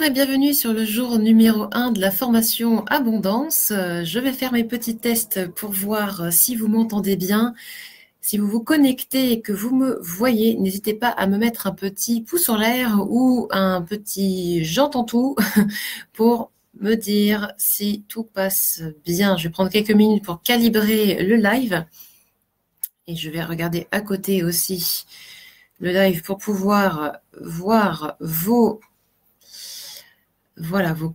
et bienvenue sur le jour numéro 1 de la formation Abondance. Je vais faire mes petits tests pour voir si vous m'entendez bien. Si vous vous connectez et que vous me voyez, n'hésitez pas à me mettre un petit pouce en l'air ou un petit j'entends tout pour me dire si tout passe bien. Je vais prendre quelques minutes pour calibrer le live et je vais regarder à côté aussi le live pour pouvoir voir vos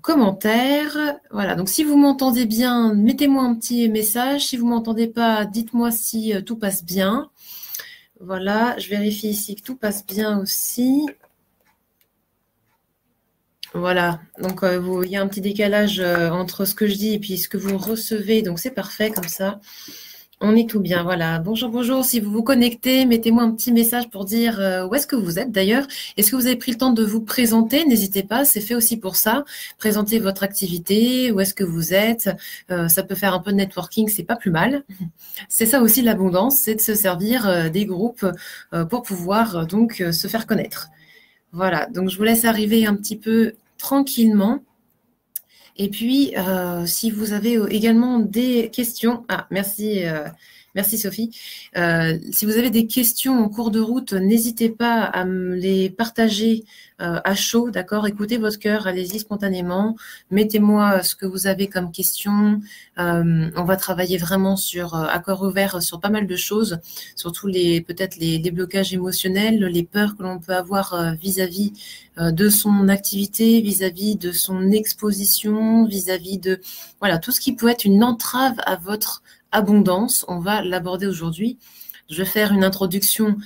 commentaires. Voilà, donc si vous m'entendez bien, mettez-moi un petit message. Si vous ne m'entendez pas, dites-moi si tout passe bien. Voilà, je vérifie ici que tout passe bien aussi. Voilà, donc il y a un petit décalage entre ce que je dis et puis ce que vous recevez, donc c'est parfait comme ça. On est tout bien, voilà. Bonjour, bonjour. Si vous vous connectez, mettez-moi un petit message pour dire où est-ce que vous êtes d'ailleurs. Est-ce que vous avez pris le temps de vous présenter? N'hésitez pas, c'est fait aussi pour ça. Présenter votre activité, où est-ce que vous êtes. Ça peut faire un peu de networking, c'est pas plus mal. C'est ça aussi l'abondance, c'est de se servir des groupes pour pouvoir donc se faire connaître. Voilà, donc je vous laisse arriver un petit peu tranquillement. Et puis, si vous avez également des questions, merci, merci Sophie. Si vous avez des questions en cours de route, n'hésitez pas à me les partager à chaud, d'accord? Écoutez votre cœur, allez-y spontanément. Mettez-moi ce que vous avez comme question. On va travailler vraiment sur à corps ouvert sur pas mal de choses, surtout peut-être les blocages émotionnels, les peurs que l'on peut avoir vis-à-vis de son activité, vis-à-vis de son exposition, vis-à-vis de voilà tout ce qui peut être une entrave à votre abondance. On va l'aborder aujourd'hui. Je vais faire une introduction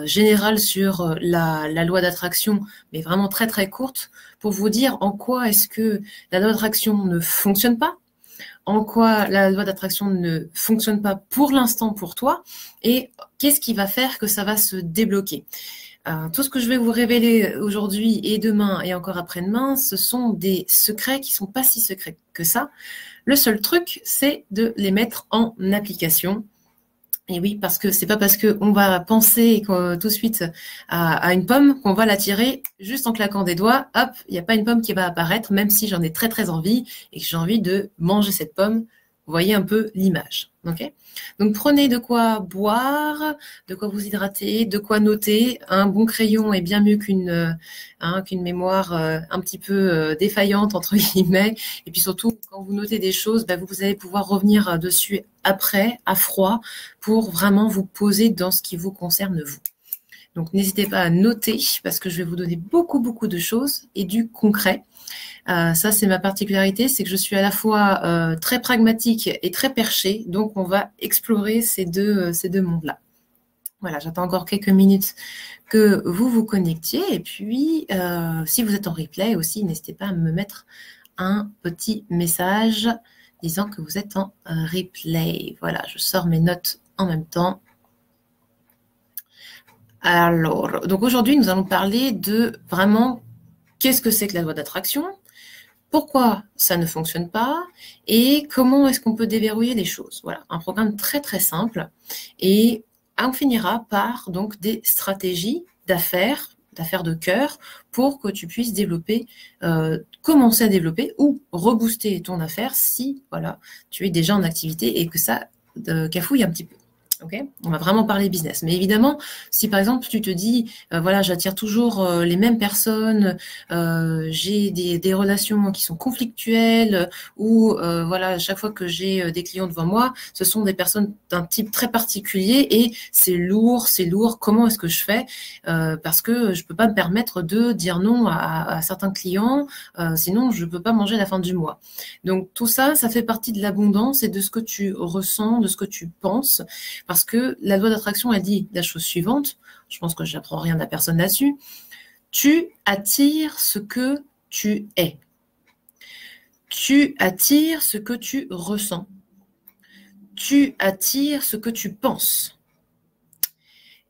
générale sur la loi d'attraction, mais vraiment très très courte, pour vous dire en quoi est-ce que la loi d'attraction ne fonctionne pas, en quoi la loi d'attraction ne fonctionne pas pour l'instant pour toi, et qu'est-ce qui va faire que ça va se débloquer. Tout ce que je vais vous révéler aujourd'hui et demain et encore après-demain, ce sont des secrets qui sont pas si secrets que ça. Le seul truc, c'est de les mettre en application. Et oui, parce que c'est pas parce qu'on va penser tout de suite à une pomme qu'on va la tirer juste en claquant des doigts. Hop, il n'y a pas une pomme qui va apparaître, même si j'en ai très très envie et que j'ai envie de manger cette pomme. Vous voyez un peu l'image. Okay, donc prenez de quoi boire, de quoi vous hydrater, de quoi noter. Un bon crayon est bien mieux qu'une mémoire un petit peu défaillante entre guillemets. Et puis surtout, quand vous notez des choses, vous allez pouvoir revenir dessus après, à froid, pour vraiment vous poser dans ce qui vous concerne vous. Donc n'hésitez pas à noter parce que je vais vous donner beaucoup beaucoup de choses et du concret. Ça, c'est ma particularité, c'est que je suis à la fois très pragmatique et très perchée. Donc, on va explorer ces deux mondes-là. Voilà, j'attends encore quelques minutes que vous vous connectiez. Et puis, si vous êtes en replay aussi, n'hésitez pas à me mettre un petit message disant que vous êtes en replay. Voilà, je sors mes notes en même temps. Alors, donc aujourd'hui, nous allons parler de vraiment qu'est-ce que c'est que la loi d'attraction, pourquoi ça ne fonctionne pas et comment est-ce qu'on peut déverrouiller les choses. Voilà, un programme très très simple et on finira par donc des stratégies d'affaires de cœur pour que tu puisses développer, commencer à développer ou rebooster ton affaire si voilà, tu es déjà en activité et que ça cafouille un petit peu. Okay, on va vraiment parler business. Mais évidemment, si par exemple tu te dis, voilà, j'attire toujours les mêmes personnes, j'ai des relations qui sont conflictuelles, ou voilà, chaque fois que j'ai des clients devant moi, ce sont des personnes d'un type très particulier et c'est lourd. Comment est-ce que je fais parce que je peux pas me permettre de dire non à certains clients, sinon je peux pas manger à la fin du mois. Donc tout ça, ça fait partie de l'abondance et de ce que tu ressens, de ce que tu penses. Parce que la loi d'attraction, elle dit la chose suivante, je pense que je n'apprends rien à personne là-dessus, tu attires ce que tu es. Tu attires ce que tu ressens. Tu attires ce que tu penses.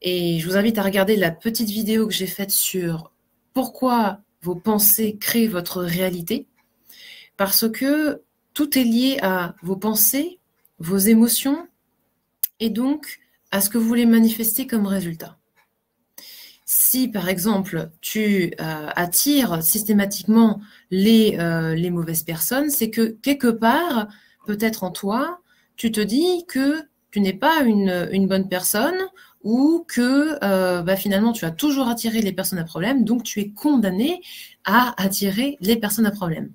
Et je vous invite à regarder la petite vidéo que j'ai faite sur pourquoi vos pensées créent votre réalité. Parce que tout est lié à vos pensées, vos émotions, et donc à ce que vous voulez manifester comme résultat. Si, par exemple, tu attires systématiquement les mauvaises personnes, c'est que quelque part, peut-être en toi, tu te dis que tu n'es pas une bonne personne ou que finalement, tu as toujours attiré les personnes à problème, donc tu es condamné à attirer les personnes à problème.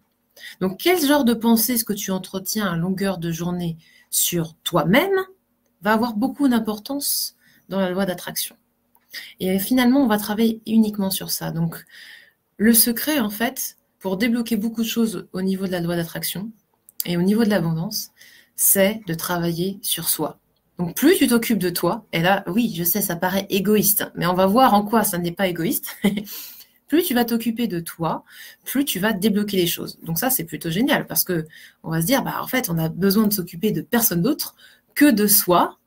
Donc, quel genre de pensée est-ce que tu entretiens à longueur de journée sur toi-même va avoir beaucoup d'importance dans la loi d'attraction. Et finalement, on va travailler uniquement sur ça. Donc, le secret, en fait, pour débloquer beaucoup de choses au niveau de la loi d'attraction et au niveau de l'abondance, c'est de travailler sur soi. Donc, plus tu t'occupes de toi, et là, oui, je sais, ça paraît égoïste, mais on va voir en quoi ça n'est pas égoïste. Plus tu vas t'occuper de toi, plus tu vas débloquer les choses. Donc ça, c'est plutôt génial parce que on va se dire, en fait, on a besoin de s'occuper de personne d'autre que de soi,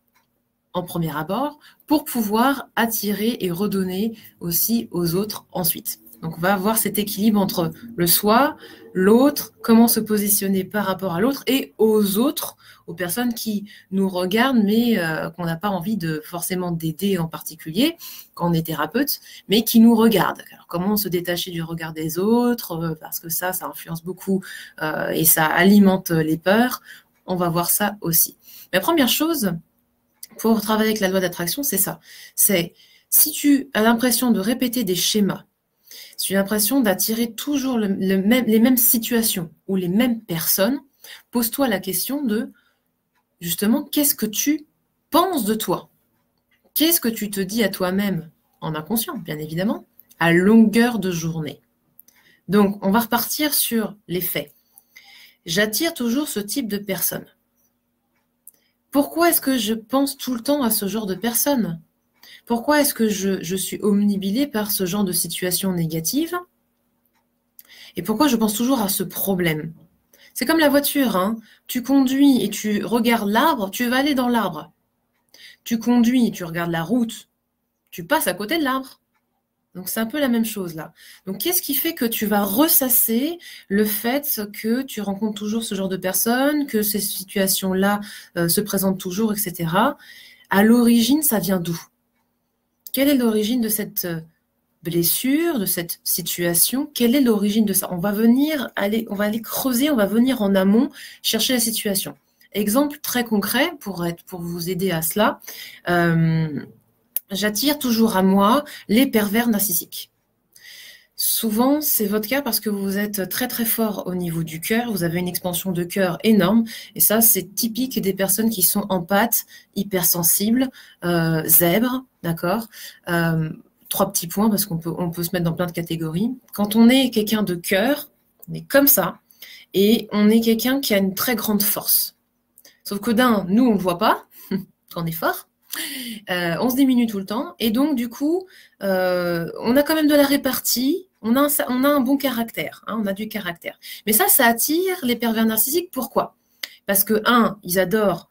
en premier abord, pour pouvoir attirer et redonner aussi aux autres ensuite. Donc, on va avoir cet équilibre entre le soi, l'autre, comment se positionner par rapport à l'autre et aux autres, aux personnes qui nous regardent, mais qu'on n'a pas envie de forcément d'aider en particulier quand on est thérapeute, mais qui nous regardent. Alors, comment se détacher du regard des autres, parce que ça influence beaucoup et ça alimente les peurs. On va voir ça aussi. La première chose, pour travailler avec la loi d'attraction, c'est ça. C'est si tu as l'impression de répéter des schémas, si tu as l'impression d'attirer toujours les mêmes situations ou les mêmes personnes, pose-toi la question de, justement, qu'est-ce que tu penses de toi? Qu'est-ce que tu te dis à toi-même, en inconscient, bien évidemment, à longueur de journée? Donc, on va repartir sur les faits. J'attire toujours ce type de personnes. Pourquoi est-ce que je pense tout le temps à ce genre de personnes? Pourquoi est-ce que je suis omnibulée par ce genre de situation négative? Et pourquoi je pense toujours à ce problème? C'est comme la voiture, hein. Tu conduis et tu regardes l'arbre, tu vas aller dans l'arbre. Tu conduis et tu regardes la route, tu passes à côté de l'arbre. Donc c'est un peu la même chose là. Donc qu'est-ce qui fait que tu vas ressasser le fait que tu rencontres toujours ce genre de personnes, que ces situations-là se présentent toujours, etc. À l'origine, ça vient d'où? Quelle est l'origine de cette blessure, de cette situation? Quelle est l'origine de ça? On va aller creuser, on va venir en amont chercher la situation. Exemple très concret pour vous aider à cela. J'attire toujours à moi les pervers narcissiques. Souvent, c'est votre cas parce que vous êtes très très fort au niveau du cœur, vous avez une expansion de cœur énorme, et ça, c'est typique des personnes qui sont empathes, hypersensibles, zèbres, d'accord? 3 petits points parce qu'on peut se mettre dans plein de catégories. Quand on est quelqu'un de cœur, on est comme ça, et on est quelqu'un qui a une très grande force. Sauf que nous, on ne le voit pas, quand on est fort. On se diminue tout le temps et donc du coup on a quand même de la répartie, on a un bon caractère, hein, on a du caractère, mais ça attire les pervers narcissiques. Pourquoi? Parce que ils adorent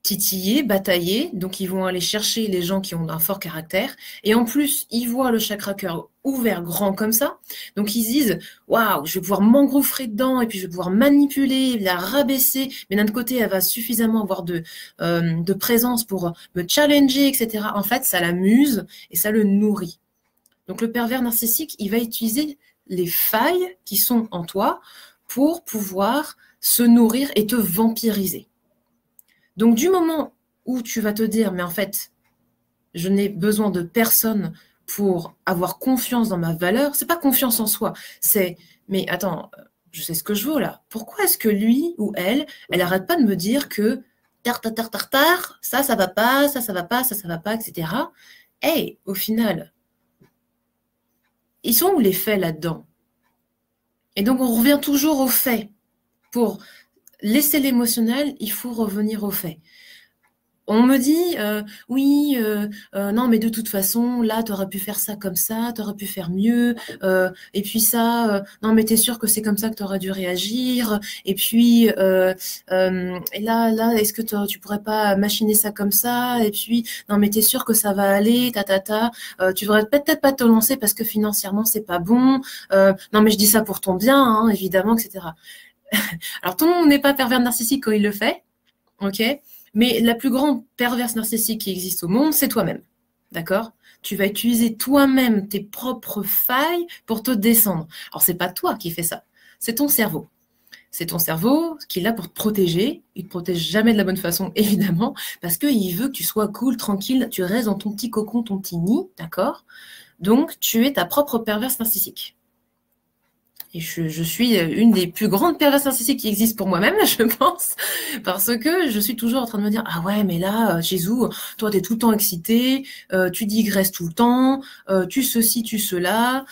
titiller, batailler, donc ils vont aller chercher les gens qui ont un fort caractère, et en plus ils voient le chakra cœur ouvert grand comme ça, donc ils se disent waouh, je vais pouvoir m'engouffrer dedans et puis je vais pouvoir manipuler, la rabaisser, mais d'un autre côté elle va suffisamment avoir de présence pour me challenger, etc. En fait ça l'amuse et ça le nourrit. Donc le pervers narcissique, il va utiliser les failles qui sont en toi pour pouvoir se nourrir et te vampiriser. Donc, du moment où tu vas te dire, mais en fait, je n'ai besoin de personne pour avoir confiance dans ma valeur, c'est pas confiance en soi, c'est, mais attends, je sais ce que je vaux là. Pourquoi est-ce que lui ou elle arrête pas de me dire que ça va pas, ça va pas, ça va pas, etc. Hey, au final, ils sont où les faits là-dedans? Et donc, on revient toujours aux faits. Pour laisser l'émotionnel, il faut revenir aux faits. On me dit, oui, non, mais de toute façon, là, tu aurais pu faire ça comme ça, tu aurais pu faire mieux, et puis ça, non, mais tu es sûr que c'est comme ça que tu aurais dû réagir, et puis, et là, est-ce que tu pourrais pas machiner ça comme ça, et puis, non, mais tu es sûr que ça va aller, tu devrais peut-être pas te lancer parce que financièrement, c'est pas bon, non, mais je dis ça pour ton bien, hein, évidemment, etc. Alors, tout le monde n'est pas pervers narcissique quand il le fait, ok? Mais la plus grande perverse narcissique qui existe au monde, c'est toi-même. D'accord? Tu vas utiliser toi-même tes propres failles pour te descendre. Alors, c'est pas toi qui fais ça, c'est ton cerveau. C'est ton cerveau qui est là pour te protéger. Il ne te protège jamais de la bonne façon, évidemment, parce qu'il veut que tu sois cool, tranquille, tu restes dans ton petit cocon, ton petit nid, d'accord? Donc, tu es ta propre perverse narcissique. Et je suis une des plus grandes perverses narcissiques qui existent pour moi-même, je pense, parce que je suis toujours en train de me dire « Ah ouais, mais là, Jésus, toi, tu es tout le temps excité, tu digresses tout le temps, tu ceci, tu cela,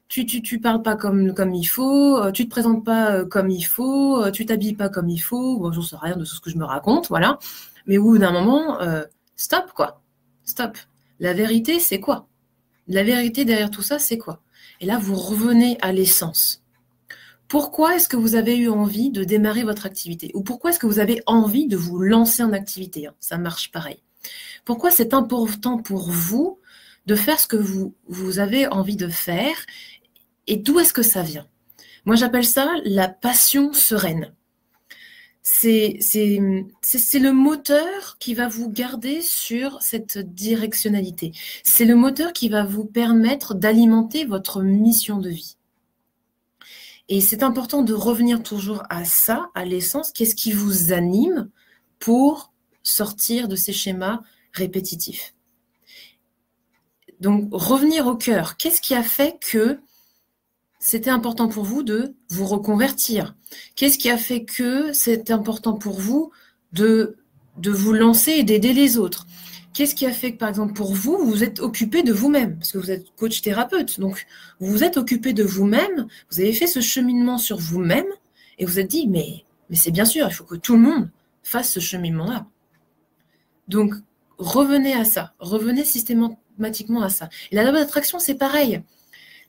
tu parles pas comme il faut, tu te présentes pas comme il faut, tu t'habilles pas comme il faut. » Bon, j'en sais rien de tout ce que je me raconte, voilà. Mais au bout d'un moment, stop, quoi. Stop. La vérité, c'est quoi? La vérité derrière tout ça, c'est quoi? Et là, vous revenez à l'essence. Pourquoi est-ce que vous avez eu envie de démarrer votre activité? Ou pourquoi est-ce que vous avez envie de vous lancer en activité? Ça marche pareil. Pourquoi c'est important pour vous de faire ce que vous avez envie de faire? Et d'où est-ce que ça vient? Moi, j'appelle ça la passion sereine. C'est le moteur qui va vous garder sur cette directionnalité. C'est le moteur qui va vous permettre d'alimenter votre mission de vie. Et c'est important de revenir toujours à ça, à l'essence. Qu'est-ce qui vous anime pour sortir de ces schémas répétitifs? Donc, revenir au cœur. Qu'est-ce qui a fait que c'était important pour vous de vous reconvertir? Qu'est-ce qui a fait que c'est important pour vous de vous lancer et d'aider les autres? Qu'est-ce qui a fait que, par exemple, pour vous, vous êtes occupé de vous-même? Parce que vous êtes coach-thérapeute, donc vous vous êtes occupé de vous-même, vous avez fait ce cheminement sur vous-même, et vous vous êtes dit, mais c'est bien sûr, il faut que tout le monde fasse ce cheminement-là. Donc, revenez à ça, revenez systématiquement à ça. Et la loi d'attraction, c'est pareil.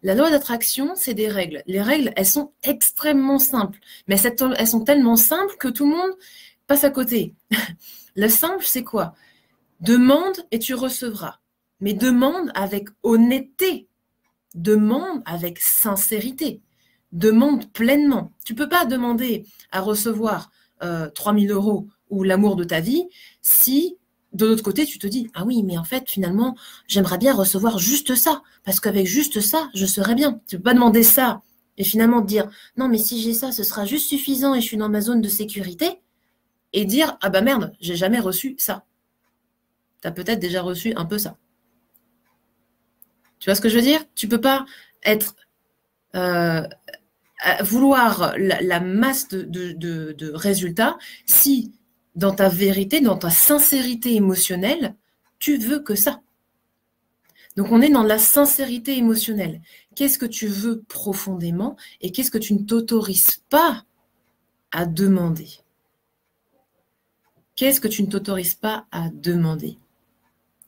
La loi d'attraction, c'est des règles. Les règles, elles sont extrêmement simples. Mais elles sont tellement simples que tout le monde passe à côté. Le simple, c'est quoi? Demande et tu recevras. Mais demande avec honnêteté. Demande avec sincérité. Demande pleinement. Tu ne peux pas demander à recevoir 3 000 € ou l'amour de ta vie si... De l'autre côté, tu te dis, ah oui, mais en fait, finalement, j'aimerais bien recevoir juste ça, parce qu'avec juste ça, je serais bien. Tu ne peux pas demander ça et finalement te dire, non, mais si j'ai ça, ce sera juste suffisant et je suis dans ma zone de sécurité, et dire, ah bah merde, j'ai jamais reçu ça. Tu as peut-être déjà reçu un peu ça. Tu vois ce que je veux dire? Tu ne peux pas être... vouloir la masse de résultats si... Dans ta vérité, dans ta sincérité émotionnelle, tu veux que ça. Donc, on est dans la sincérité émotionnelle. Qu'est-ce que tu veux profondément et qu'est-ce que tu ne t'autorises pas à demander? Qu'est-ce que tu ne t'autorises pas à demander?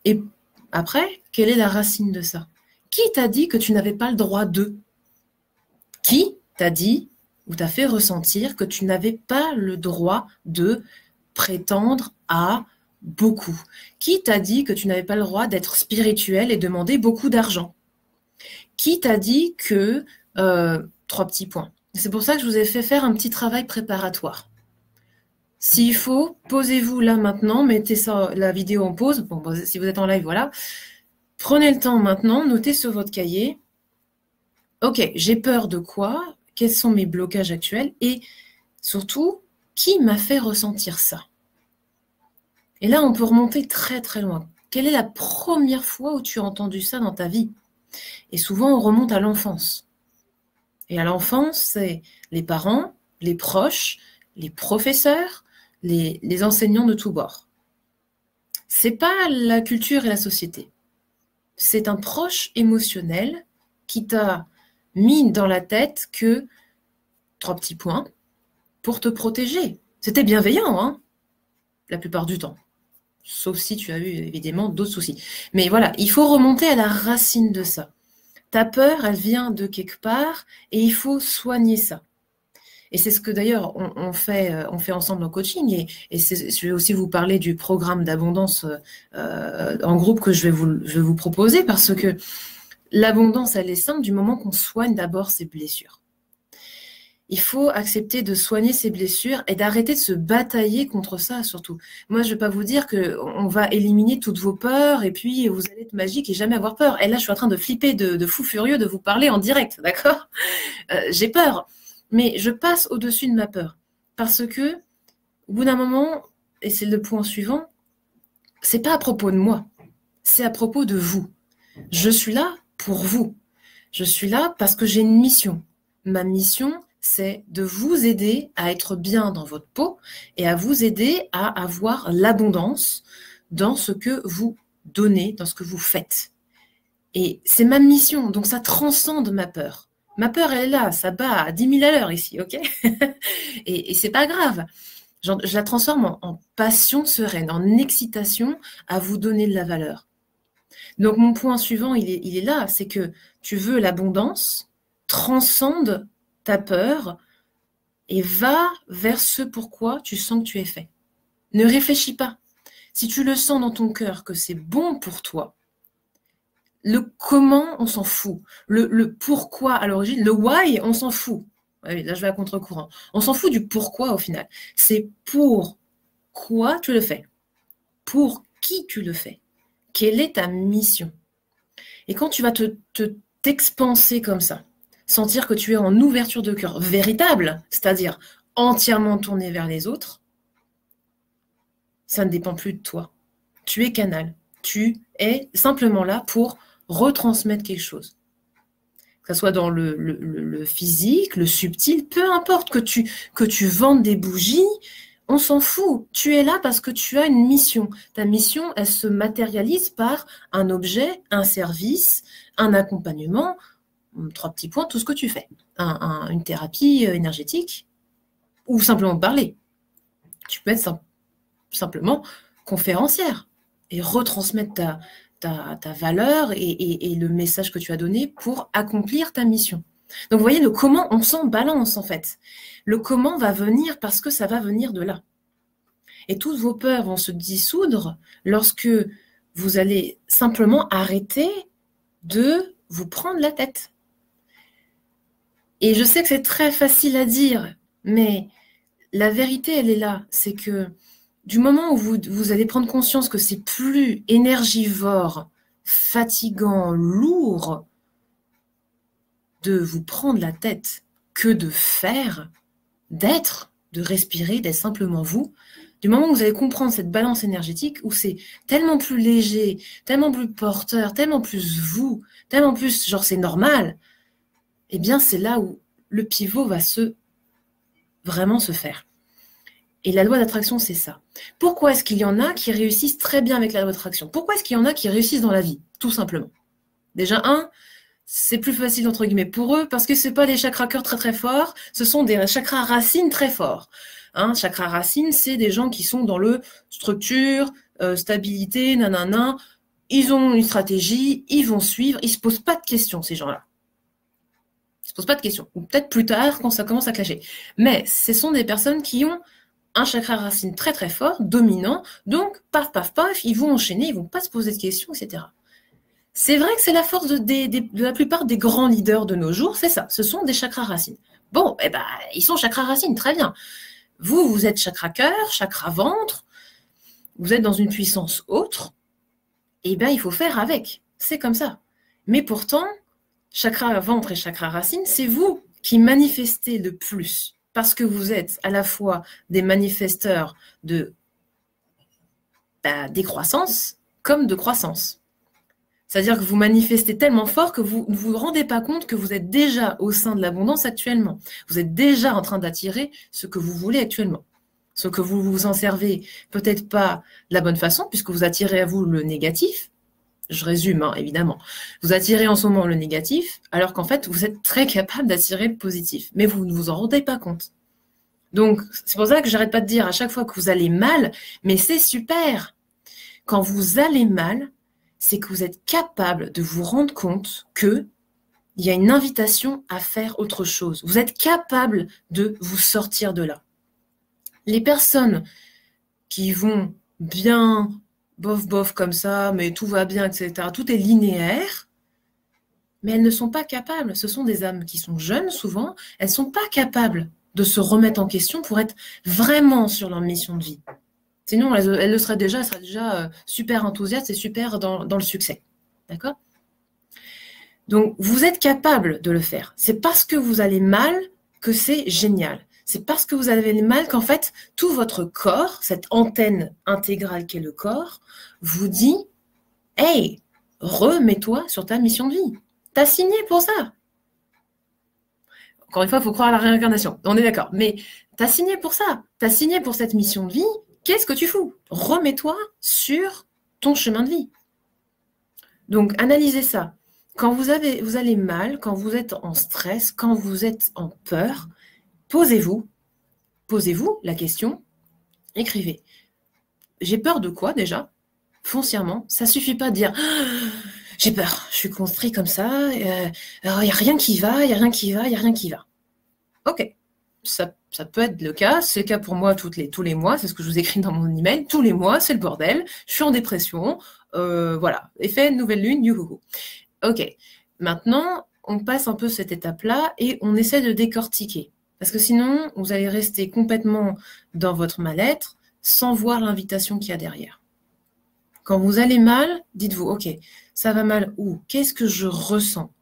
Et après, quelle est la racine de ça? Qui t'a dit que tu n'avais pas le droit de? Qui t'a dit ou t'a fait ressentir que tu n'avais pas le droit de prétendre à beaucoup? Qui t'a dit que tu n'avais pas le droit d'être spirituel et demander beaucoup d'argent? Qui t'a dit que... 3 petits points. C'est pour ça que je vous ai fait faire un petit travail préparatoire. S'il faut, posez-vous là maintenant, mettez ça, la vidéo en pause. Bon, si vous êtes en live, voilà. Prenez le temps maintenant, notez sur votre cahier. Ok, j'ai peur de quoi? Quels sont mes blocages actuels? Et surtout, qui m'a fait ressentir ça? Et là, on peut remonter très très loin. Quelle est la première fois où tu as entendu ça dans ta vie? Et souvent, on remonte à l'enfance. Et à l'enfance, c'est les parents, les proches, les professeurs, les enseignants de tous bords. C'est pas la culture et la société. C'est un proche émotionnel qui t'a mis dans la tête que 3 petits points pour te protéger. C'était bienveillant, hein, la plupart du temps. Sauf si tu as eu évidemment d'autres soucis. Mais voilà, il faut remonter à la racine de ça. Ta peur, elle vient de quelque part et il faut soigner ça. Et c'est ce que d'ailleurs on fait ensemble en coaching. Et je vais aussi vous parler du programme d'abondance en groupe que je vais vous proposer, parce que l'abondance, elle est simple du moment qu'on soigne d'abord ses blessures. il faut accepter de soigner ses blessures et d'arrêter de se batailler contre ça, surtout. Moi, je ne vais pas vous dire qu'on va éliminer toutes vos peurs et puis vous allez être magique et jamais avoir peur. Et là, je suis en train de flipper de fou furieux de vous parler en direct, d'accord? J'ai peur, mais je passe au-dessus de ma peur. Parce que, au bout d'un moment, et c'est le point suivant, c'est pas à propos de moi, c'est à propos de vous. Je suis là pour vous. Je suis là parce que j'ai une mission. Ma mission, c'est de vous aider à être bien dans votre peau et à vous aider à avoir l'abondance dans ce que vous donnez, dans ce que vous faites. Et c'est ma mission, donc ça transcende ma peur. Ma peur, elle est là, ça bat à 10 000 à l'heure ici, ok? Et c'est pas grave. Je la transforme en passion sereine, en excitation à vous donner de la valeur. Donc mon point suivant, il est là, c'est que tu veux l'abondance, transcende ta peur et va vers ce pourquoi tu sens que tu es fait. Ne réfléchis pas. Si tu le sens dans ton cœur que c'est bon pour toi, le comment, on s'en fout. Le pourquoi à l'origine, le why, on s'en fout. Ouais, là, je vais à contre-courant. On s'en fout du pourquoi au final. C'est pourquoi tu le fais. Pour qui tu le fais. Quelle est ta mission? Et quand tu vas t'expanser comme ça, sentir que tu es en ouverture de cœur véritable, c'est-à-dire entièrement tourné vers les autres, ça ne dépend plus de toi. Tu es canal. Tu es simplement là pour retransmettre quelque chose. Que ce soit dans le physique, le subtil, peu importe que tu vendes des bougies, on s'en fout. Tu es là parce que tu as une mission. Ta mission, elle se matérialise par un objet, un service, un accompagnement, 3 petits points, tout ce que tu fais. Une thérapie énergétique ou simplement parler. Tu peux être simplement conférencière et retransmettre ta valeur et le message que tu as donné pour accomplir ta mission. Donc, vous voyez, le comment, on s'en balance, en fait. Le comment va venir parce que ça va venir de là. Et toutes vos peurs vont se dissoudre lorsque vous allez simplement arrêter de vous prendre la tête. Et je sais que c'est très facile à dire, mais la vérité, elle est là. C'est que du moment où vous allez prendre conscience que c'est plus énergivore, fatigant, lourd de vous prendre la tête que de faire, d'être, de respirer, d'être simplement vous, du moment où vous allez comprendre cette balance énergétique, où c'est tellement plus léger, tellement plus porteur, tellement plus vous, tellement plus genre c'est normal, eh bien c'est là où le pivot va vraiment se faire. Et la loi d'attraction, c'est ça. Pourquoi est-ce qu'il y en a qui réussissent très bien avec la loi d'attraction? Pourquoi est-ce qu'il y en a qui réussissent dans la vie? Tout simplement. Déjà, c'est plus facile, entre guillemets, pour eux, parce que ce n'est pas des chakras cœur très très forts, ce sont des chakras racines très forts. Chakras racines, c'est des gens qui sont dans le structure, stabilité, nanana. Ils ont une stratégie, ils vont suivre, ils ne se posent pas de questions, ces gens-là. Ils ne se posent pas de questions. Ou peut-être plus tard, quand ça commence à clasher. Mais ce sont des personnes qui ont un chakra racine très très fort, dominant, donc paf, paf, paf, ils vont enchaîner, ils ne vont pas se poser de questions, etc. C'est vrai que c'est la force de la plupart des grands leaders de nos jours, c'est ça, ce sont des chakras racines. Bon, ils sont chakras racines, très bien. Vous êtes chakra cœur, chakra ventre, vous êtes dans une puissance autre, il faut faire avec, c'est comme ça. Mais pourtant, chakra ventre et chakra racine, c'est vous qui manifestez le plus. Parce que vous êtes à la fois des manifesteurs de décroissance comme de croissance. C'est-à-dire que vous manifestez tellement fort que vous ne vous rendez pas compte que vous êtes déjà au sein de l'abondance actuellement. Vous êtes déjà en train d'attirer ce que vous voulez actuellement. Ce que vous vous en servez peut-être pas de la bonne façon, puisque vous attirez à vous le négatif. Je résume, évidemment. Vous attirez en ce moment le négatif, alors qu'en fait, vous êtes très capable d'attirer le positif. Mais vous ne vous en rendez pas compte. Donc, c'est pour ça que j'arrête pas de dire à chaque fois que vous allez mal, mais c'est super. Quand vous allez mal, c'est que vous êtes capable de vous rendre compte qu'il y a une invitation à faire autre chose. Vous êtes capable de vous sortir de là. Les personnes qui vont bien, bof, bof, comme ça, mais tout va bien, etc., tout est linéaire, mais elles ne sont pas capables. Ce sont des âmes qui sont jeunes souvent, elles ne sont pas capables de se remettre en question pour être vraiment sur leur mission de vie. Sinon, elles le seraient déjà, super enthousiastes et super dans le succès. D'accord? Donc, vous êtes capable de le faire. C'est parce que vous allez mal que c'est génial. C'est parce que vous avez mal qu'en fait, tout votre corps, cette antenne intégrale qu'est le corps, vous dit « Hey, remets-toi sur ta mission de vie. T'as signé pour ça. » Encore une fois, il faut croire à la réincarnation. On est d'accord. Mais t'as signé pour ça. T'as signé pour cette mission de vie. Qu'est-ce que tu fous? Remets-toi sur ton chemin de vie. Donc, analysez ça. Quand vous allez mal, quand vous êtes en stress, quand vous êtes en peur, posez-vous la question, écrivez. J'ai peur de quoi déjà? Foncièrement, ça suffit pas de dire j'ai peur, je suis construit comme ça, il n'y a rien qui va, il n'y a rien qui va, il n'y a rien qui va. Ok, ça peut être le cas, c'est le cas pour moi tous les mois, c'est ce que je vous écris dans mon email, tous les mois, c'est le bordel, je suis en dépression, voilà, effet nouvelle lune, youhou. Ok, maintenant, on passe un peu cette étape-là et on essaie de décortiquer. Parce que sinon, vous allez rester complètement dans votre mal-être sans voir l'invitation qu'il y a derrière. Quand vous allez mal, dites-vous, ok, ça va mal où? Qu'est-ce que je ressens?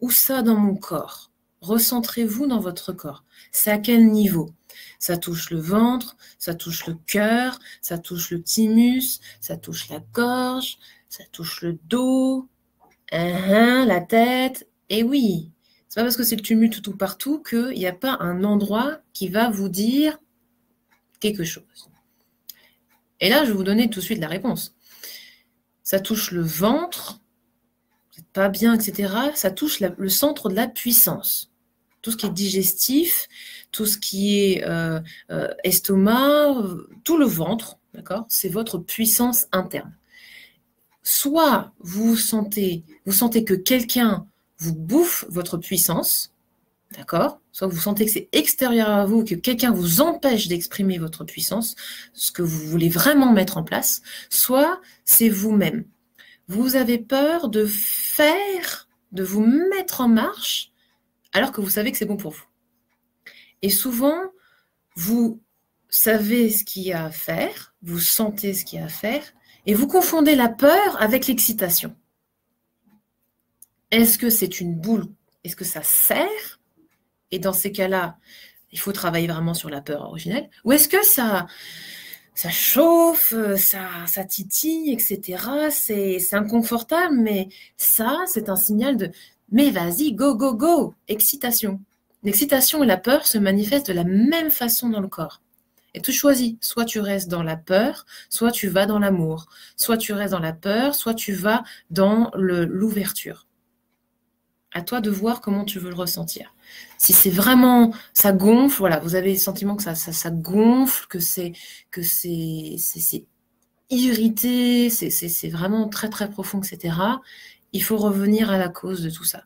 Où ça dans mon corps? Recentrez-vous dans votre corps. C'est à quel niveau? Ça touche le ventre, ça touche le cœur, ça touche le thymus, ça touche la gorge, ça touche le dos, la tête. Et oui, c'est pas parce que c'est le tumulte tout partout qu'il n'y a pas un endroit qui va vous dire quelque chose. Et là, je vais vous donner tout de suite la réponse. Ça touche le ventre, vous n'êtes pas bien, etc. Ça touche le centre de la puissance. Tout ce qui est digestif, tout ce qui est estomac, tout le ventre, d'accord? C'est votre puissance interne. Soit vous sentez que quelqu'un vous bouffe votre puissance, d'accord? Soit vous sentez que c'est extérieur à vous, que quelqu'un vous empêche d'exprimer votre puissance, ce que vous voulez vraiment mettre en place, soit c'est vous-même. Vous avez peur de vous mettre en marche, alors que vous savez que c'est bon pour vous. Et souvent, vous savez ce qu'il y a à faire, vous sentez ce qu'il y a à faire, et vous confondez la peur avec l'excitation. Est-ce que c'est une boule? Est-ce que ça sert? Et dans ces cas-là, il faut travailler vraiment sur la peur originelle. Ou est-ce que ça chauffe, ça titille, etc. C'est inconfortable, mais ça, c'est un signal de « mais vas-y, go, go, go !» Excitation. L'excitation et la peur se manifestent de la même façon dans le corps. Et tu choisis, soit tu restes dans la peur, soit tu vas dans l'amour. Soit tu restes dans la peur, soit tu vas dans l'ouverture. À toi de voir comment tu veux le ressentir. Si c'est vraiment, ça gonfle, voilà, vous avez le sentiment que ça gonfle, que c'est irrité, c'est vraiment très très profond, etc. Il faut revenir à la cause de tout ça.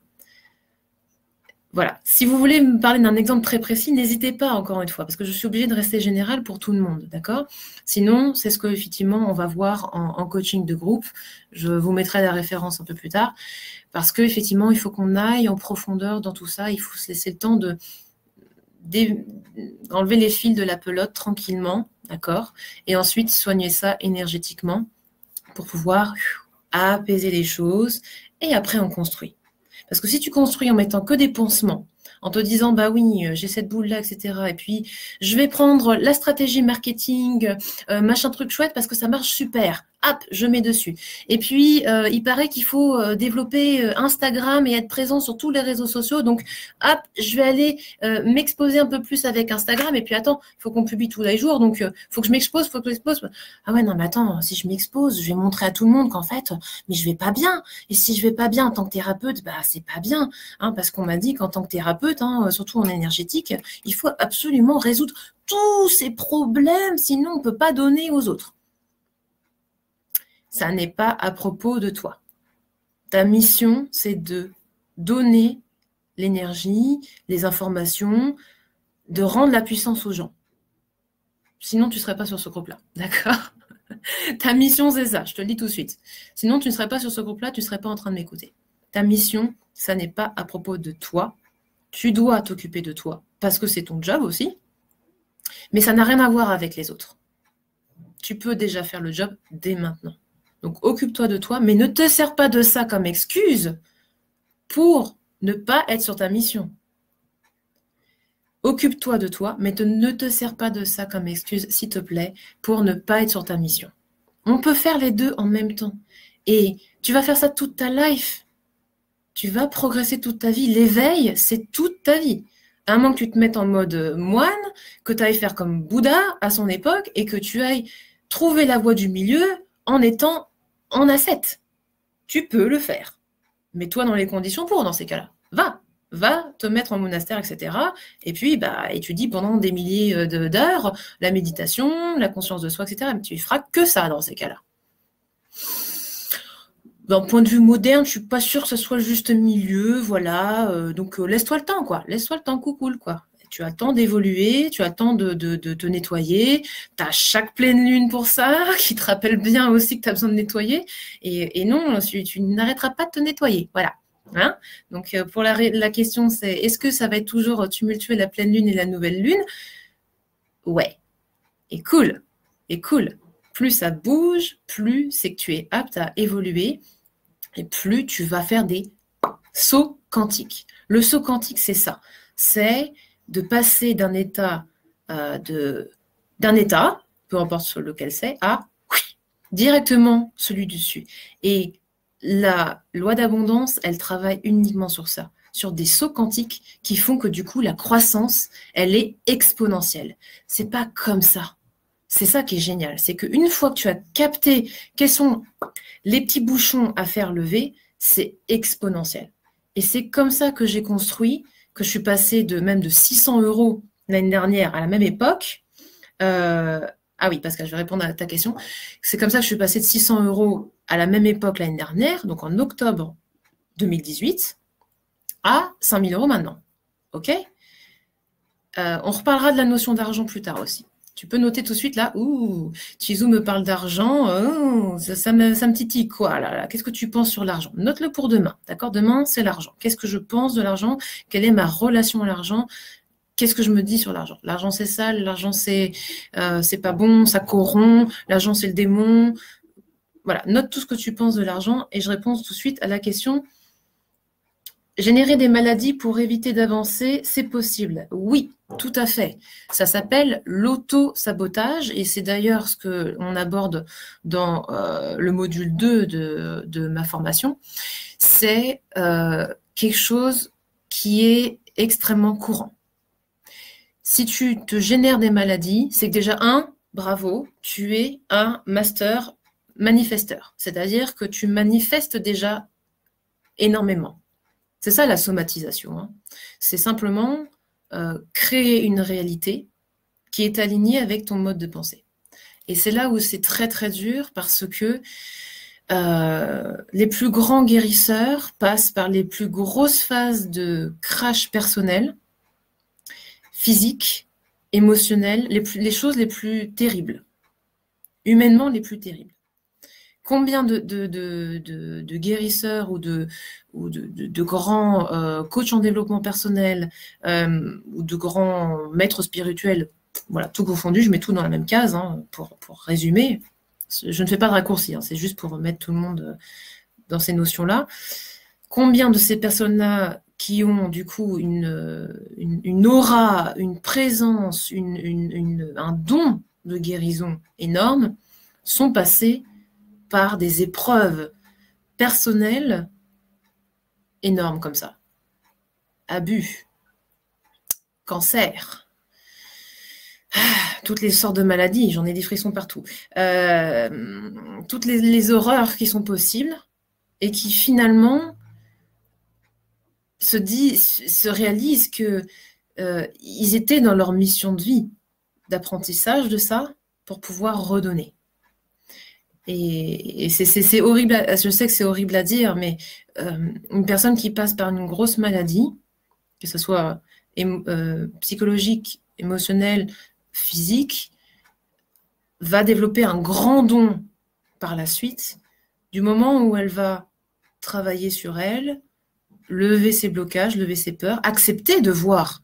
Voilà. Si vous voulez me parler d'un exemple très précis, n'hésitez pas encore une fois, parce que je suis obligée de rester générale pour tout le monde, d'accord? Sinon, c'est ce que effectivement on va voir en coaching de groupe. Je vous mettrai la référence un peu plus tard, parce que effectivement, il faut qu'on aille en profondeur dans tout ça. Il faut se laisser le temps d'enlever les fils de la pelote tranquillement, d'accord? Et ensuite soigner ça énergétiquement pour pouvoir apaiser les choses. Et après, on construit. Parce que si tu construis en mettant que des pansements, en te disant, bah oui, j'ai cette boule-là, etc. Et puis, je vais prendre la stratégie marketing, machin truc chouette, parce que ça marche super. Hop, je mets dessus. Et puis, il paraît qu'il faut développer Instagram et être présent sur tous les réseaux sociaux. Donc, hop, je vais aller m'exposer un peu plus avec Instagram. Et puis, attends, il faut qu'on publie tous les jours. Donc, il faut que je m'expose, faut que je m'expose. Ah ouais, non, mais attends, si je m'expose, je vais montrer à tout le monde qu'en fait, mais je vais pas bien. Et si je vais pas bien en tant que thérapeute, bah, c'est pas bien. Hein, parce qu'on m'a dit qu'en tant que thérapeute, surtout en énergétique, il faut absolument résoudre tous ces problèmes, sinon on ne peut pas donner aux autres. Ça n'est pas à propos de toi. Ta mission, c'est de donner l'énergie, les informations, de rendre la puissance aux gens. Sinon, tu ne serais pas sur ce groupe-là. D'accord? Ta mission, c'est ça. Je te le dis tout de suite. Sinon, tu ne serais pas sur ce groupe-là, tu ne serais pas en train de m'écouter. Ta mission, Ça n'est pas à propos de toi. Tu dois t'occuper de toi parce que c'est ton job aussi. Mais ça n'a rien à voir avec les autres. Tu peux déjà faire le job dès maintenant. Donc, occupe-toi de toi, mais ne te sers pas de ça comme excuse pour ne pas être sur ta mission. Occupe-toi de toi, mais ne te sers pas de ça comme excuse, s'il te plaît, pour ne pas être sur ta mission. On peut faire les deux en même temps. Et tu vas faire ça toute ta life. Tu vas progresser toute ta vie. L'éveil, c'est toute ta vie. À moins que tu te mettes en mode moine, que tu ailles faire comme Bouddha à son époque et que tu ailles trouver la voie du milieu en étant en ascète. Tu peux le faire. Mets-toi dans les conditions pour, dans ces cas-là. Va te mettre en monastère, etc. Et puis, étudie pendant des milliers d'heures la méditation, la conscience de soi, etc. Mais tu ne feras que ça dans ces cas-là. D'un point de vue moderne, je suis pas sûre que ce soit le juste milieu, voilà. Donc, laisse-toi le temps, quoi. Laisse-toi le temps, coucoule, quoi. Tu as le temps d'évoluer, tu as le temps de te nettoyer. Tu as chaque pleine lune pour ça, qui te rappelle bien aussi que tu as besoin de nettoyer. Et non, tu n'arrêteras pas de te nettoyer, voilà. Hein, donc, pour la question, c'est est-ce que ça va être toujours tumultueux la pleine lune et la nouvelle lune? Ouais. Et cool. Plus ça bouge, plus c'est que tu es apte à évoluer et plus tu vas faire des sauts quantiques. Le saut quantique, c'est ça. C'est de passer d'un état, peu importe sur lequel c'est, à directement celui dessus. Et la loi d'abondance, elle travaille uniquement sur ça, sur des sauts quantiques qui font que du coup, la croissance, elle est exponentielle. C'est pas comme ça. C'est ça qui est génial. C'est qu'une fois que tu as capté quels sont les petits bouchons à faire lever, c'est exponentiel. Et c'est comme ça que j'ai construit, que je suis passée même de 600 € l'année dernière à la même époque. Ah oui, Pascal, je vais répondre à ta question. C'est comme ça que je suis passée de 600 € à la même époque l'année dernière, donc en octobre 2018, à 5 000 € maintenant. OK ? On reparlera de la notion d'argent plus tard aussi. Tu peux noter tout de suite là, Chizou me parle d'argent, ça me titille quoi là. Qu'est-ce que tu penses sur l'argent? Note-le pour demain, d'accord? Demain, c'est l'argent. Qu'est-ce que je pense de l'argent? Quelle est ma relation à l'argent? Qu'est-ce que je me dis sur l'argent? L'argent, c'est sale, l'argent, c'est pas bon, ça corrompt, l'argent, c'est le démon. Voilà, note tout ce que tu penses de l'argent et je réponds tout de suite à la question. Générer des maladies pour éviter d'avancer, c'est possible. Oui, tout à fait. Ça s'appelle l'auto-sabotage et c'est d'ailleurs ce qu'on aborde dans le module 2 de ma formation. C'est quelque chose qui est extrêmement courant. Si tu te génères des maladies, c'est que déjà, bravo, tu es un master manifesteur. C'est-à-dire que tu manifestes déjà énormément. C'est ça la somatisation. Hein. C'est simplement créer une réalité qui est alignée avec ton mode de pensée. Et c'est là où c'est très très dur parce que les plus grands guérisseurs passent par les plus grosses phases de crash personnel, physique, émotionnel, les choses les plus terribles, humainement les plus terribles. Combien de guérisseurs ou de grands coachs en développement personnel ou de grands maîtres spirituels, voilà, tout confondu, je mets tout dans la même case, hein, pour résumer. Je ne fais pas de raccourci, hein, c'est juste pour mettre tout le monde dans ces notions-là. Combien de ces personnes-là qui ont du coup une aura, une présence, un don de guérison énorme, sont passées par des épreuves personnelles énormes comme ça. Abus, cancer, toutes les sortes de maladies, j'en ai des frissons partout. Toutes les horreurs qui sont possibles et qui finalement se réalisent que ils étaient dans leur mission de vie, d'apprentissage de ça, pour pouvoir redonner. Et c'est horrible, je sais que c'est horrible à dire, mais une personne qui passe par une grosse maladie, que ce soit psychologique, émotionnelle, physique, va développer un grand don par la suite, du moment où elle va travailler sur elle, lever ses blocages, lever ses peurs, accepter de voir,